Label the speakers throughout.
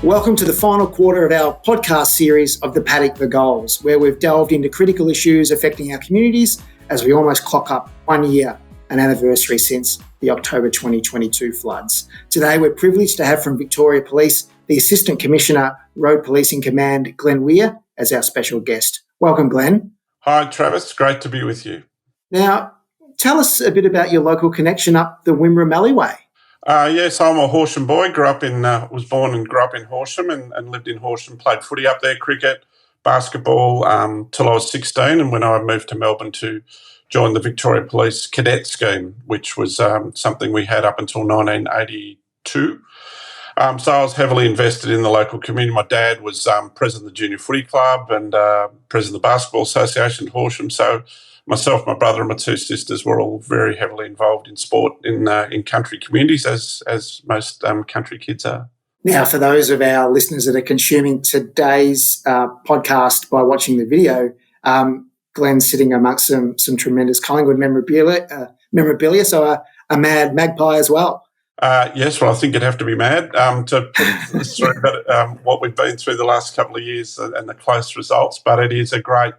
Speaker 1: Welcome to the final quarter of our podcast series of The Paddock for Goals, where we've delved into critical issues affecting our communities as we almost clock up 1 year, an anniversary since the October 2022 floods. Today, we're privileged to have from Victoria Police the Assistant Commissioner, Road Policing Command, Glenn Weir, as our special guest. Welcome, Glenn.
Speaker 2: Hi, Travis. Great to be with you.
Speaker 1: Now, tell us a bit about your local connection up the Wimmera Alleyway.
Speaker 2: Yes, I'm a Horsham boy. Was born and grew up in Horsham and lived in Horsham. Played footy up there, cricket, basketball till I was 16, and when I moved to Melbourne to join the Victoria Police Cadet Scheme, which was something we had up until 1982. So I was heavily invested in the local community. My dad was president of the Junior Footy Club and president of the Basketball Association at Horsham. So myself, my brother, and my two sisters were all very heavily involved in sport in country communities, as most country kids are.
Speaker 1: Now, for those of our listeners that are consuming today's podcast by watching the video, Glenn's sitting amongst some tremendous Collingwood memorabilia, so a mad magpie as well.
Speaker 2: Yes, well, I think it'd have to be mad to put us through what we've been through the last couple of years and the close results, but it is a great...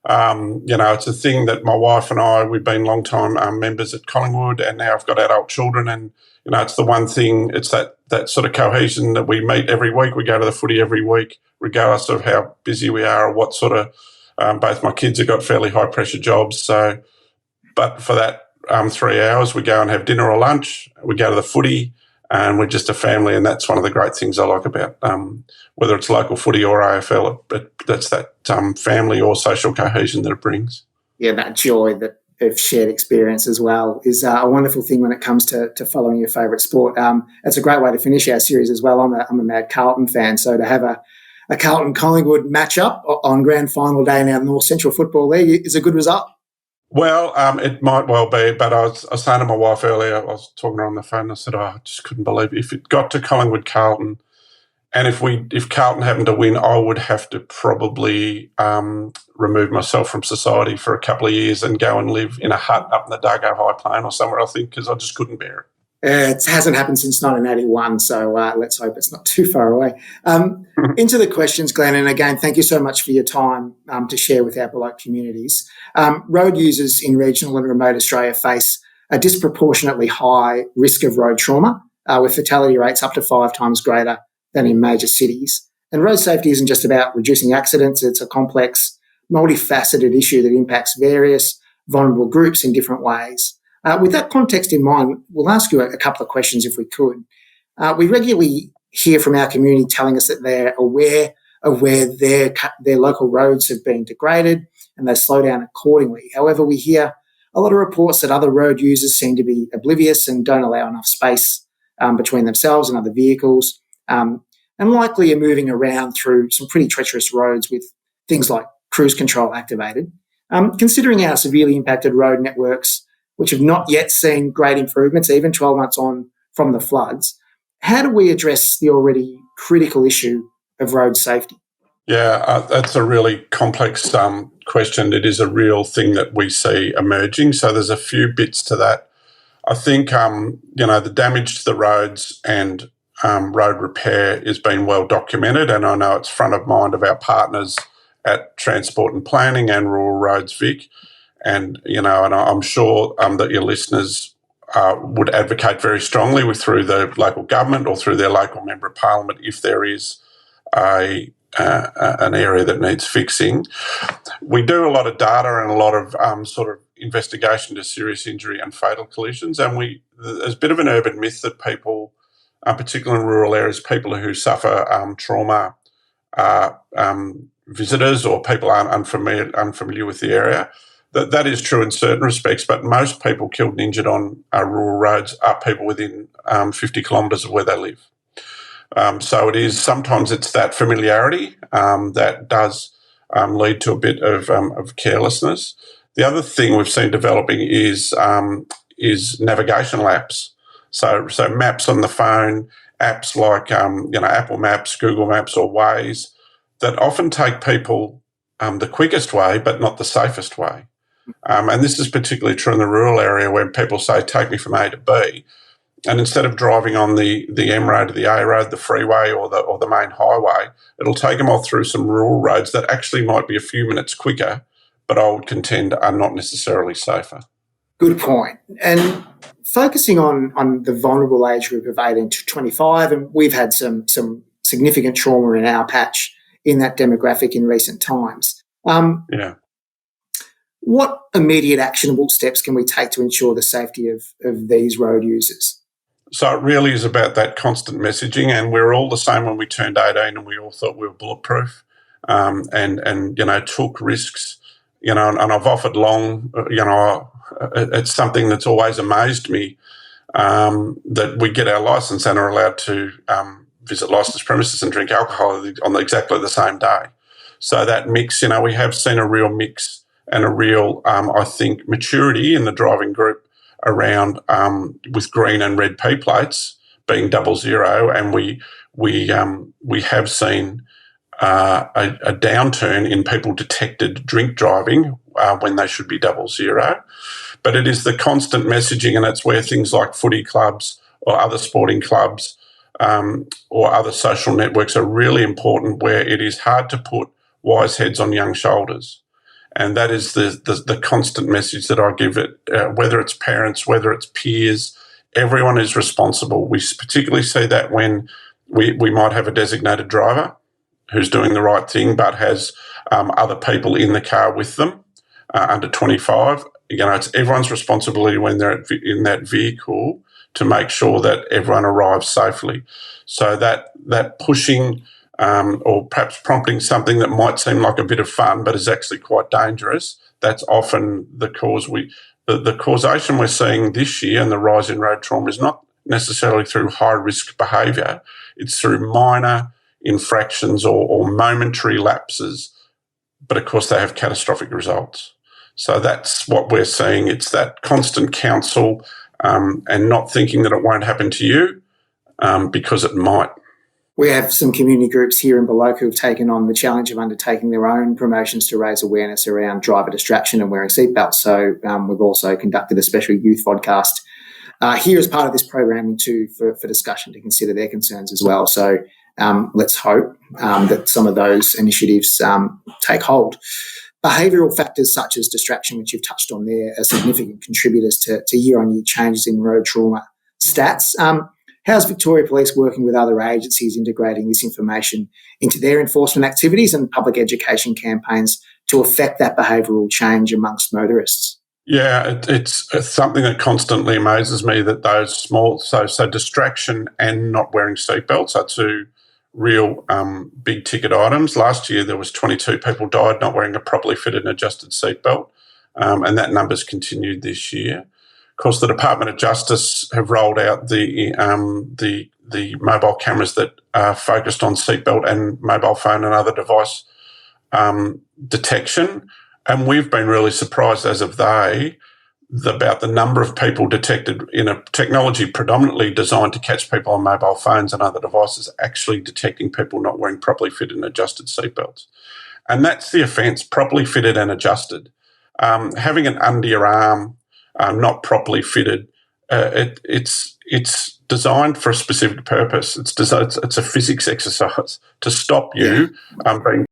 Speaker 2: it's a thing that my wife and I, we've been long-time members at Collingwood, and now I've got adult children, and, it's the one thing, it's that sort of cohesion that we meet every week. We go to the footy every week, regardless of how busy we are or what sort of, both my kids have got fairly high-pressure jobs, but for that 3 hours, we go and have dinner or lunch, we go to the footy, and we're just a family, and that's one of the great things I like about whether it's local footy or AFL, that's that family or social cohesion that it brings.
Speaker 1: Yeah, that joy that of shared experience as well is a wonderful thing when it comes to following your favourite sport. It's a great way to finish our series as well. I'm a mad Carlton fan, so to have a Carlton-Collingwood match-up on grand final day in our North Central Football League is a good result.
Speaker 2: Well, it might well be, but I was saying to my wife earlier, I was talking to her on the phone, and I said, I just couldn't believe it. If it got to Collingwood-Carlton, and if Carlton happened to win, I would have to probably remove myself from society for a couple of years and go and live in a hut up in the Dargo High Plain or somewhere, I think, because I just couldn't bear it.
Speaker 1: It hasn't happened since 1981, so let's hope it's not too far away. Into the questions, Glenn, and again, thank you so much for your time to share with our beloved communities. Road users in regional and remote Australia face a disproportionately high risk of road trauma, with fatality rates up to 5 times greater than in major cities. And road safety isn't just about reducing accidents, it's a complex, multifaceted issue that impacts various vulnerable groups in different ways. With that context in mind, we'll ask you a couple of questions if we could. We regularly hear from our community telling us that they're aware of where their local roads have been degraded and they slow down accordingly. However, we hear a lot of reports that other road users seem to be oblivious and don't allow enough space between themselves and other vehicles, and likely are moving around through some pretty treacherous roads with things like cruise control activated. Considering our severely impacted road networks, which have not yet seen great improvements, even 12 months on from the floods, how do we address the already critical issue of road safety?
Speaker 2: Yeah, that's a really complex question. It is a real thing that we see emerging. So there's a few bits to that. I think, the damage to the roads and road repair is being well documented, and I know it's front of mind of our partners at Transport and Planning and Rural Roads Vic. And, and I'm sure that your listeners would advocate very strongly through the local government or through their local member of parliament if there is an area that needs fixing. We do a lot of data and a lot of sort of investigation to serious injury and fatal collisions, and there's a bit of an urban myth that people, particularly in rural areas, people who suffer trauma visitors or people aren't unfamiliar with the area. That is true in certain respects, but most people killed and injured on rural roads are people within 50 kilometres of where they live. So sometimes it's that familiarity that does lead to a bit of carelessness. The other thing we've seen developing is navigational apps. So maps on the phone, apps like Apple Maps, Google Maps, or Waze that often take people the quickest way, but not the safest way. And this is particularly true in the rural area where people say, take me from A to B. and instead of driving on the M road, the A road, the freeway, or the main highway, it'll take them all through some rural roads that actually might be a few minutes quicker, but I would contend are not necessarily safer.
Speaker 1: Good point. And focusing on the vulnerable age group of 18 to 25, and we've had some significant trauma in our patch in that demographic in recent times. What immediate actionable steps can we take to ensure the safety of these road users?
Speaker 2: So it really is about that constant messaging, and we're all the same when we turned 18 and we all thought we were bulletproof, and took risks, and I've offered long, it's something that's always amazed me, that we get our license and are allowed to visit licensed premises and drink alcohol on exactly the same day. So that mix, we have seen a real mix and a real, I think, maturity in the driving group around with green and red P plates being 00, and we have seen a downturn in people detected drink driving when they should be 00. But it is the constant messaging, and it's where things like footy clubs or other sporting clubs or other social networks are really important, where it is hard to put wise heads on young shoulders. And that is the constant message that I give it, whether it's parents, whether it's peers, everyone is responsible. We particularly see that when we might have a designated driver who's doing the right thing but has other people in the car with them, under 25. It's everyone's responsibility when they're in that vehicle to make sure that everyone arrives safely. So that pushing or perhaps prompting something that might seem like a bit of fun but is actually quite dangerous, that's often the cause. The causation we're seeing this year and the rise in road trauma is not necessarily through high-risk behaviour. It's through minor infractions or momentary lapses, but of course they have catastrophic results. So that's what we're seeing. It's that constant counsel and not thinking that it won't happen to you because it might.
Speaker 1: We have some community groups here in Baloka who have taken on the challenge of undertaking their own promotions to raise awareness around driver distraction and wearing seatbelts. So we've also conducted a special youth podcast here as part of this program for discussion to consider their concerns as well. So let's hope that some of those initiatives take hold. Behavioural factors such as distraction, which you've touched on there, are significant contributors to year-on-year changes in road trauma stats. How's Victoria Police working with other agencies integrating this information into their enforcement activities and public education campaigns to affect that behavioural change amongst motorists?
Speaker 2: Yeah, it's something that constantly amazes me, that those small, so distraction and not wearing seatbelts are two real big ticket items. Last year there was 22 people died not wearing a properly fitted and adjusted seatbelt, and that number's continued this year. Of course, the Department of Justice have rolled out the mobile cameras that are focused on seatbelt and mobile phone and other device detection, and we've been really surprised as of about the number of people detected in a technology predominantly designed to catch people on mobile phones and other devices actually detecting people not wearing properly fitted and adjusted seatbelts. And that's the offence, properly fitted and adjusted. Having an under your arm not properly fitted, it's designed for a specific purpose. It's a physics exercise to stop you being